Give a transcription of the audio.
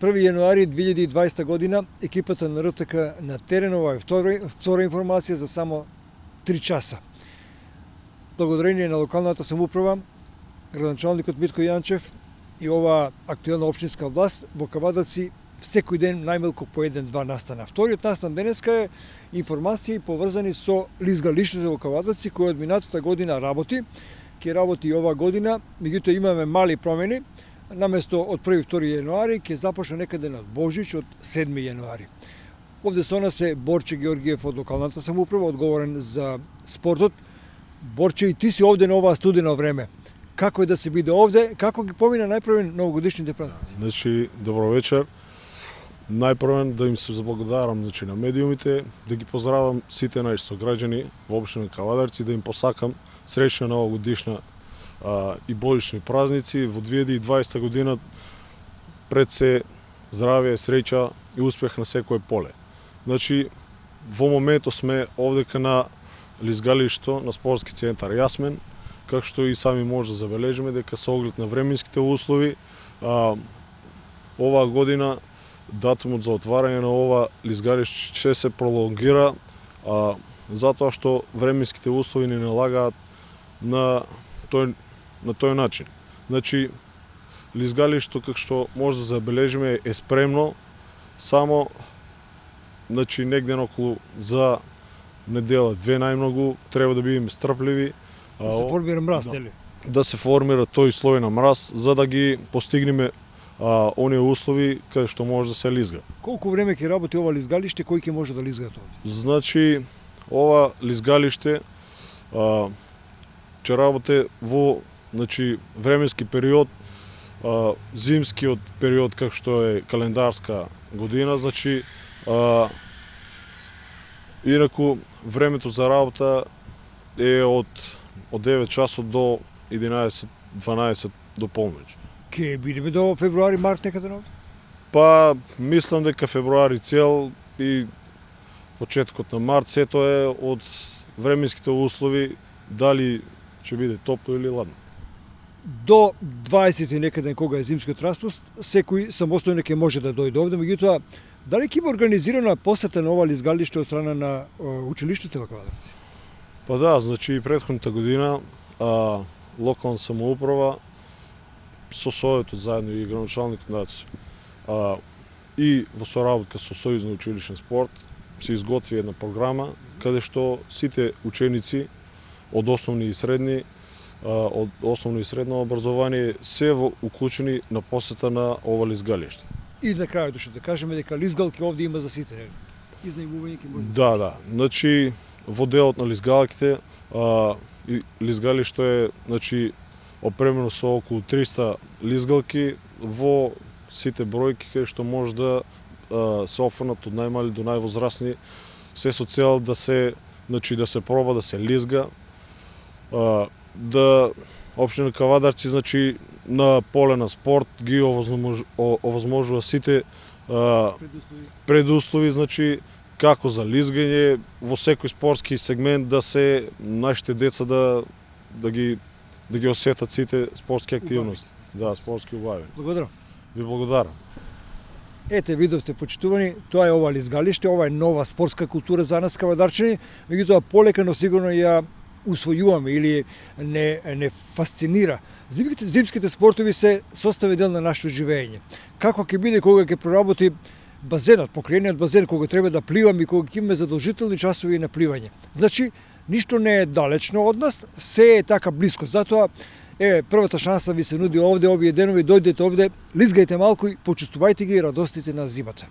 1. януари 2020 година екипата на РТК на терен, ова е втора информација за само 3 часа. Благодарение на локалната самоуправа, градоначалникот Митко Јанчев и ова актуелна општинска власт во Кавадаци секој ден најмалку по 1-2 настана. Вториот настан денеска е информации поврзани со лизгалиштето во Кавадаци кој од минатата година работи, ќе работи и ова година, меѓутоа имаме мали промени. Наместо од 1-2 јануари ќе започне некаде на Божич од 7 јануари. Овде со нас е Борче Георгиев од локалната самоуправа, одговорен за спортот. Борче, и ти си овде на оваа студено време. Како е да се биде овде? Како ги помина најпрвен новогодишните празници? Значи, добро вечер. Најпрвен да им се заблагодарам на медиумите, да ги поздравам сите наши сограѓани во општина Кавадарци, да им посакам среќна новогодишна и божични празници во 2020 година, пред се здравје, среќа и успех на секое поле. Значи, во моментот сме овдека на лизгалишто на спортски центар Јасмен, како што и сами може да забележиме дека со оглед на временските услови, оваа година датумот за отварање на ова лизгалиште ќе се пролонгира, затоа што временските услови не налагаат на тој начин. Значи, лизгалишто, како што може да забележиме, е спремно, само негде околу за недела-две најмногу, треба да бидеме стрпливи. Да се формира мраз, нели? Да се формира тој слој на мраз, за да ги постигнеме оние услови каде што може да се лизга. Колку време ќе работи ова лизгалиште, кој ќе може да лизга тоа? Значи, ова лизгалиште ќе работи во временски период, зимскиот период како што е календарска година, значи инаку времето за работа е од 9 часот до 11-12 до полноќ. Ке бидеме до февруари, март некаде на овде? Па, мислам дека февруари цел и почеткот на март, сето е од временските услови, дали ќе биде топло или ладно. До 20 некаде кога е зимскиот распуст, секој самостојно ќе може да дојде овде, меѓутоа, дали ќе има организирана посета на ова лизгалиште од страна на училиштето во Кавадаци? Па да, значи и претходната година локална самоуправа со Советот заедно и градоначалникот и во соработка со Сојуз на училишен спорт се изготви една програма каде што сите ученици од основно и средно образование се уклучени на посета на ова лизгалиште. И на крајот што да кажеме дека лизгалки овде има за сите, нели? Изнајмување ќе може Да. Значи, во делот на лизгалките, лизгалишто е, опремено со околу 300 лизгалки во сите бројки каде што може да се офрнат од најмали до највозрасни, се со цел да се проба да се лизга, да општина Кавадарци на поле на спорт ги овозможува сите предуслови, како за лизгање во секој спортски сегмент, да се нашите деца да ги осетат сите спортски активности. Да, спортски убавени. Благодарам. Ви благодарам. Ете, видовте, почитувани, тоа е ова лизгалиште, ова е нова спортска култура за нас кавадарчани, меѓутоа полека, но сигурно ја усвојуваме или не фасцинира. Зимските спортови се составен дел на нашето живење. Како ќе биде кога ќе проработи базенот, покриениот базен, кога треба да пливаме и кога ќе имаме задолжителни часови на пливање. Значи, ништо не е далечно од нас, се е така близко. Затоа, првата шанса ви се нуди овде, овие денови, дојдете овде, лизгајте малку и почувствувајте ги радостите на зимата.